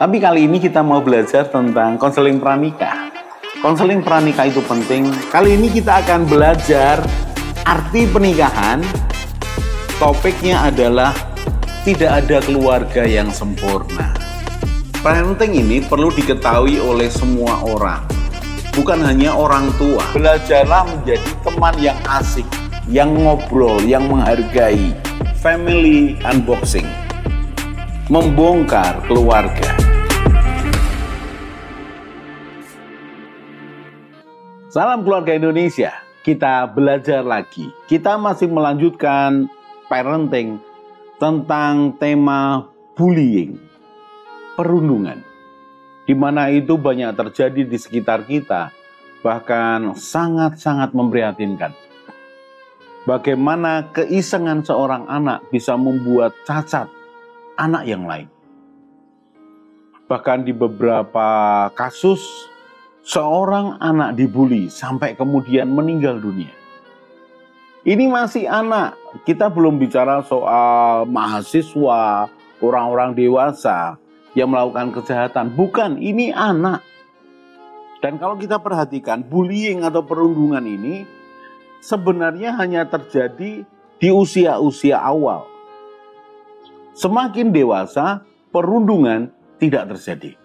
Tapi kali ini kita mau belajar tentang konseling pranikah. Konseling pranikah itu penting. Kali ini kita akan belajar arti pernikahan. Topiknya adalah tidak ada keluarga yang sempurna. Parenting ini perlu diketahui oleh semua orang, bukan hanya orang tua. Belajarlah menjadi teman yang asik, yang ngobrol, yang menghargai. Family unboxing, membongkar keluarga. Salam keluarga Indonesia, kita belajar lagi. Kita masih melanjutkan parenting tentang tema bullying, perundungan. Di mana itu banyak terjadi di sekitar kita, bahkan sangat-sangat memprihatinkan. Bagaimana keisengan seorang anak bisa membuat cacat anak yang lain. Bahkan di beberapa kasus, seorang anak dibully sampai kemudian meninggal dunia. Ini masih anak, kita belum bicara soal mahasiswa, orang-orang dewasa yang melakukan kejahatan. Bukan, ini anak. Dan kalau kita perhatikan, bullying atau perundungan ini sebenarnya hanya terjadi di usia-usia awal. Semakin dewasa, perundungan tidak terjadi.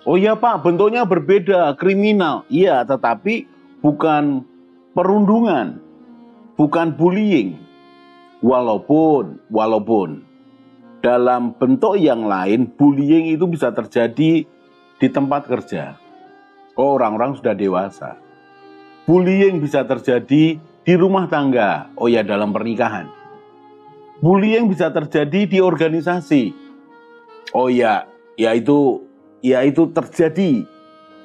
Oh ya Pak, bentuknya berbeda, kriminal. Iya, tetapi bukan perundungan, bukan bullying. Walaupun dalam bentuk yang lain, bullying itu bisa terjadi di tempat kerja. Oh, orang-orang sudah dewasa. Bullying bisa terjadi di rumah tangga. Oh ya, dalam pernikahan. Bullying bisa terjadi di organisasi. Oh ya, itu terjadi.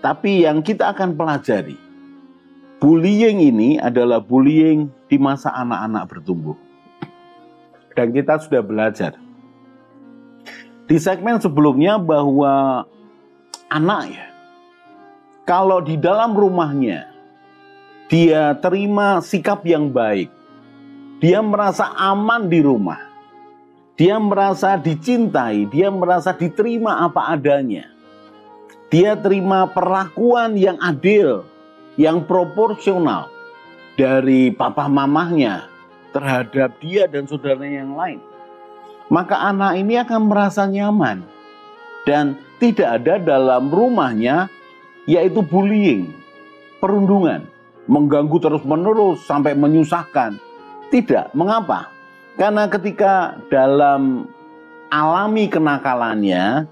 Tapi yang kita akan pelajari, bullying ini adalah bullying di masa anak-anak bertumbuh. Dan kita sudah belajar di segmen sebelumnya bahwa anak ya, kalau di dalam rumahnya dia terima sikap yang baik, dia merasa aman di rumah, dia merasa dicintai, dia merasa diterima apa adanya. Dia terima perlakuan yang adil, yang proporsional dari papa mamahnya terhadap dia dan saudaranya yang lain. Maka anak ini akan merasa nyaman dan tidak ada dalam rumahnya yaitu bullying, perundungan, mengganggu terus-menerus sampai menyusahkan. Tidak, mengapa? Karena ketika dalam alami kenakalannya,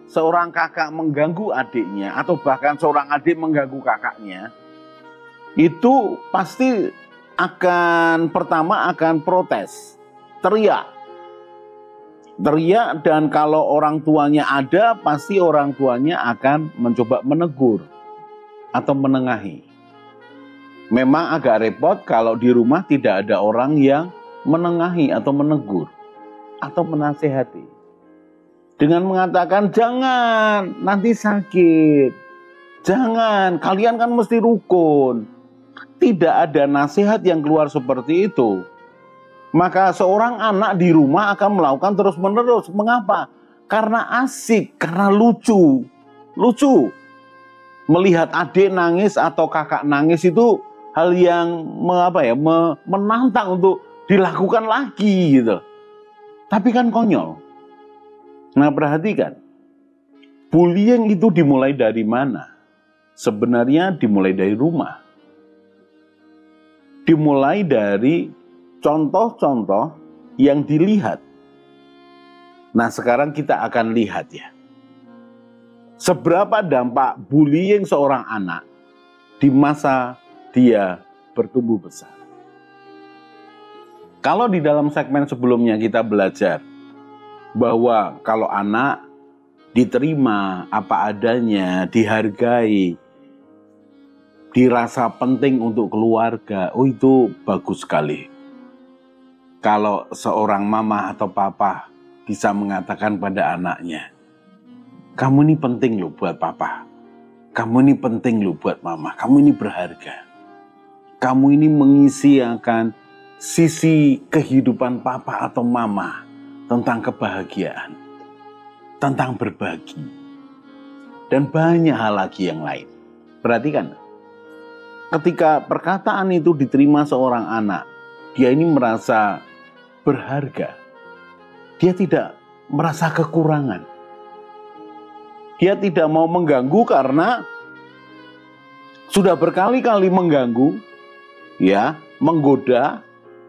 seorang kakak mengganggu adiknya atau bahkan seorang adik mengganggu kakaknya, itu pasti pertama akan protes, teriak, dan kalau orang tuanya ada, pasti orang tuanya akan mencoba menegur atau menengahi. Memang agak repot kalau di rumah tidak ada orang yang menengahi atau menegur atau menasehati. Dengan mengatakan, jangan, nanti sakit. Jangan, kalian kan mesti rukun. Tidak ada nasihat yang keluar seperti itu. Maka seorang anak di rumah akan melakukan terus-menerus. Mengapa? Karena asik, karena lucu. Lucu. Melihat adik nangis atau kakak nangis itu hal yang menantang untuk dilakukan lagi gitu. Tapi kan konyol. Nah, perhatikan, bullying itu dimulai dari mana? Sebenarnya dimulai dari rumah. Dimulai dari contoh-contoh yang dilihat. Nah, sekarang kita akan lihat ya. Seberapa dampak bullying seorang anak di masa dia bertumbuh besar. Kalau di dalam segmen sebelumnya kita belajar bahwa kalau anak diterima apa adanya, dihargai, dirasa penting untuk keluarga, oh itu bagus sekali. Kalau seorang mama atau papa bisa mengatakan pada anaknya, kamu ini penting loh buat papa, kamu ini penting loh buat mama, kamu ini berharga. Kamu ini mengisi akan sisi kehidupan papa atau mama tentang kebahagiaan. tentang berbagi, dan banyak hal lagi yang lain. Perhatikan, ketika perkataan itu diterima seorang anak, dia ini merasa berharga. Dia tidak merasa kekurangan. Dia tidak mau mengganggu karena sudah berkali-kali mengganggu, ya, menggoda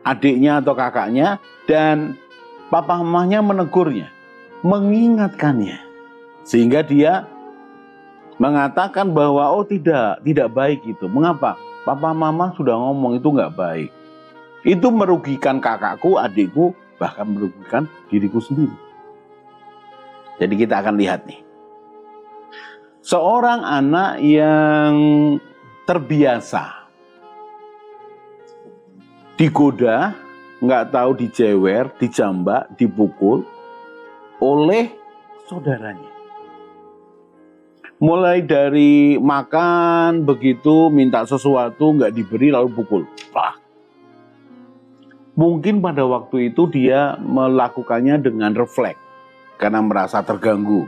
adiknya atau kakaknya, dan papa mamanya menegurnya, mengingatkannya. Sehingga dia mengatakan bahwa oh tidak baik itu. Mengapa? Papa mama sudah ngomong itu nggak baik. Itu merugikan kakakku, adikku, bahkan merugikan diriku sendiri. Jadi kita akan lihat nih. Seorang anak yang terbiasa digoda, nggak tahu dijewer, dijambak, dipukul oleh saudaranya. Mulai dari makan begitu, minta sesuatu nggak diberi lalu pukul. Wah. Mungkin pada waktu itu dia melakukannya dengan refleks karena merasa terganggu.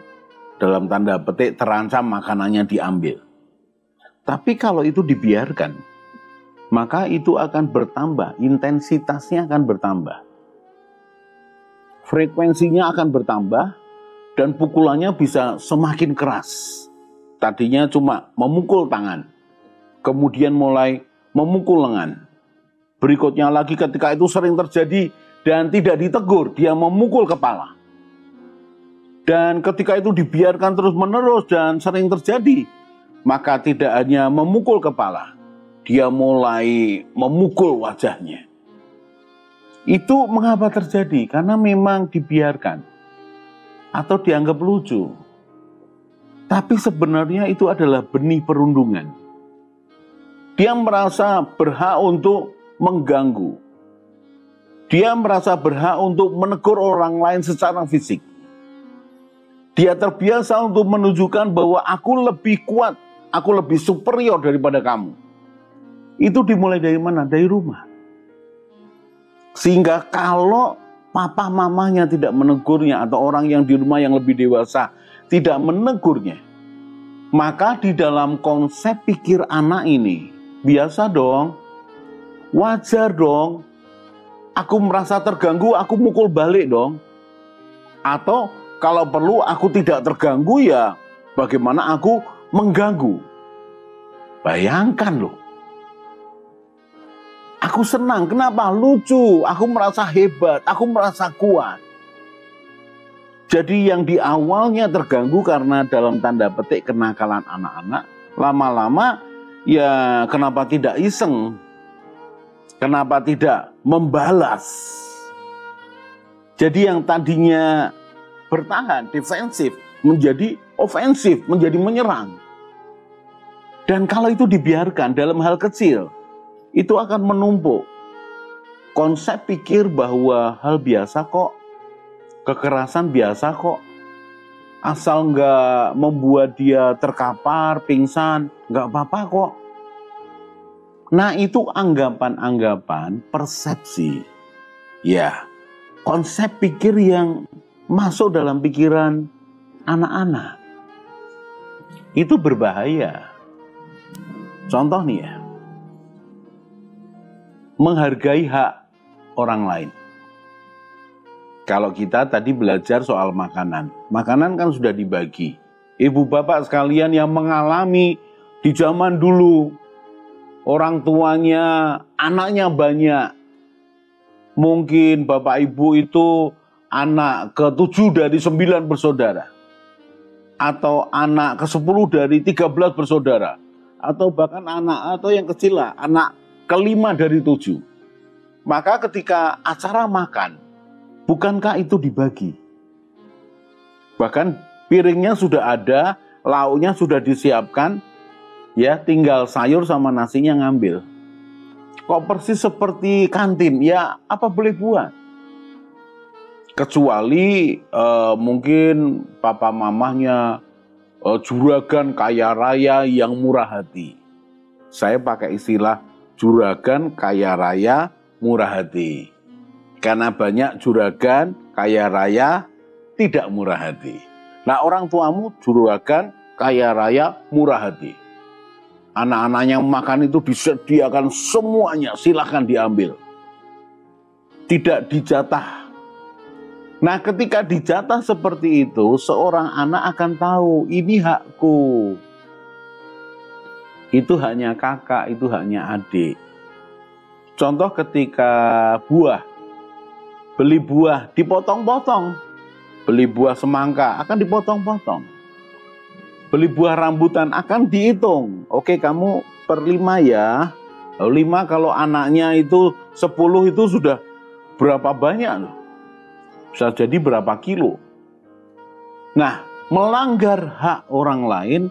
Dalam tanda petik terancam makanannya diambil. Tapi kalau itu dibiarkan, maka itu akan bertambah, intensitasnya akan bertambah. Frekuensinya akan bertambah dan pukulannya bisa semakin keras. Tadinya cuma memukul tangan, kemudian mulai memukul lengan. Berikutnya lagi ketika itu sering terjadi dan tidak ditegur, dia memukul kepala. Dan ketika itu dibiarkan terus-menerus dan sering terjadi, maka tidak hanya memukul kepala, dia mulai memukul wajahnya. Itu mengapa terjadi? Karena memang dibiarkan atau dianggap lucu. Tapi sebenarnya itu adalah benih perundungan. Dia merasa berhak untuk mengganggu. Dia merasa berhak untuk menegur orang lain secara fisik. Dia terbiasa untuk menunjukkan bahwa aku lebih kuat, aku lebih superior daripada kamu. Itu dimulai dari mana? Dari rumah. Sehingga kalau papa mamanya tidak menegurnya atau orang yang di rumah yang lebih dewasa tidak menegurnya, maka di dalam konsep pikir anak ini, biasa dong, wajar dong, aku merasa terganggu, aku mukul balik dong. Atau kalau perlu aku tidak terganggu ya bagaimana aku mengganggu. Bayangkan loh. Aku senang, kenapa? Lucu, aku merasa hebat, aku merasa kuat. Jadi yang di awalnya terganggu karena dalam tanda petik kenakalan anak-anak, lama-lama ya kenapa tidak iseng? Kenapa tidak membalas? Jadi yang tadinya bertahan, defensif, menjadi ofensif, menjadi menyerang. Dan kalau itu dibiarkan dalam hal kecil, itu akan menumpuk. Konsep pikir bahwa hal biasa kok, kekerasan biasa kok, asal nggak membuat dia terkapar, pingsan, nggak apa-apa kok. Nah itu anggapan-anggapan persepsi. Ya, konsep pikir yang masuk dalam pikiran anak-anak. Itu berbahaya. Contoh nih ya, menghargai hak orang lain. Kalau kita tadi belajar soal makanan, makanan kan sudah dibagi. Ibu bapak sekalian yang mengalami di zaman dulu, orang tuanya, anaknya banyak. Mungkin bapak ibu itu anak ke-7 dari 9 bersaudara. Atau anak ke-10 dari 13 bersaudara. Atau bahkan anak atau yang kecil lah, anak ke-5 dari 7. Maka ketika acara makan, bukankah itu dibagi? Bahkan piringnya sudah ada, lauknya sudah disiapkan, ya tinggal sayur sama nasinya ngambil. Kok persis seperti kantin? Ya apa boleh buat? Kecuali mungkin papa mamahnya juragan kaya raya yang murah hati. Saya pakai istilah juragan kaya raya murah hati. Karena banyak juragan kaya raya tidak murah hati. Nah, orang tuamu juragan, kaya raya, murah hati. Anak-anaknya makan itu disediakan semuanya, silahkan diambil. Tidak dijatah. Nah, ketika dijatah seperti itu, seorang anak akan tahu, ini hakku. Itu haknya kakak, itu haknya adik. Contoh ketika beli buah dipotong-potong. Beli buah semangka akan dipotong-potong. Beli buah rambutan akan dihitung. Oke, kamu per 5 ya. 5 kalau anaknya itu 10 itu sudah berapa banyak loh. Bisa jadi berapa kilo. Nah, melanggar hak orang lain,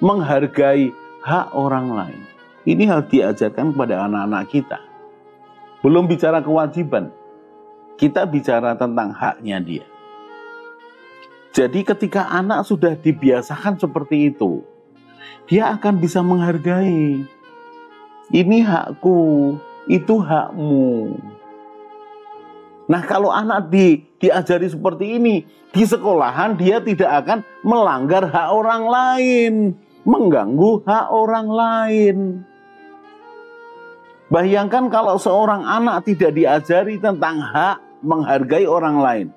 menghargai hak orang lain. Ini harus diajarkan kepada anak-anak kita. Belum bicara kewajiban, kita bicara tentang haknya dia. Jadi ketika anak sudah dibiasakan seperti itu, dia akan bisa menghargai. Ini hakku, itu hakmu. Nah, kalau anak diajari seperti ini, di sekolahan dia tidak akan melanggar hak orang lain, mengganggu hak orang lain. Bayangkan kalau seorang anak tidak diajari tentang hak menghargai orang lain,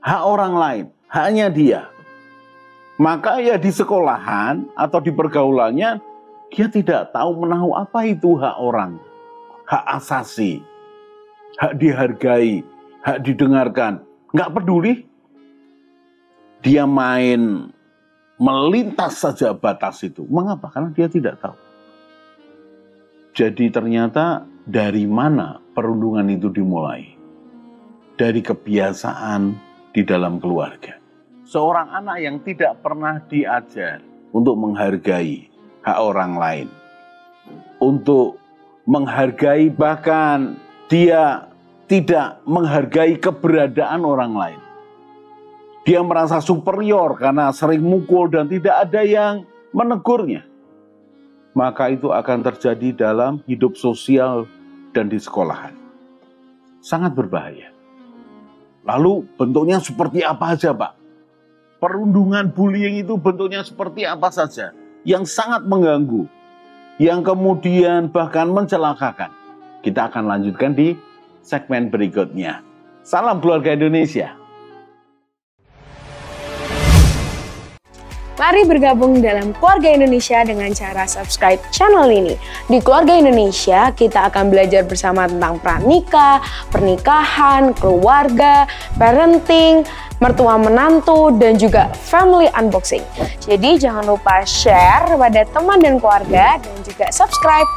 hak orang lain, haknya dia. Maka ya di sekolahan atau di pergaulannya, dia tidak tahu menahu apa itu hak orang, hak asasi, hak dihargai, hak didengarkan. Nggak peduli, dia main melintas saja batas itu. Mengapa? Karena dia tidak tahu. Jadi ternyata dari mana perundungan itu dimulai? Dari kebiasaan di dalam keluarga. Seorang anak yang tidak pernah diajar untuk menghargai hak orang lain, untuk menghargai, bahkan dia tidak menghargai keberadaan orang lain. Dia merasa superior karena sering mukul dan tidak ada yang menegurnya. Maka itu akan terjadi dalam hidup sosial dan di sekolahan. Sangat berbahaya. Lalu bentuknya seperti apa saja, Pak? Perundungan bullying itu bentuknya seperti apa saja? Yang sangat mengganggu. Yang kemudian bahkan mencelakakan. Kita akan lanjutkan di segmen berikutnya. Salam keluarga Indonesia. Mari bergabung dalam Keluarga Indonesia dengan cara subscribe channel ini. Di Keluarga Indonesia, kita akan belajar bersama tentang pranikah, pernikahan, keluarga, parenting, mertua menantu, dan juga family unboxing. Jadi jangan lupa share kepada teman dan keluarga dan juga subscribe.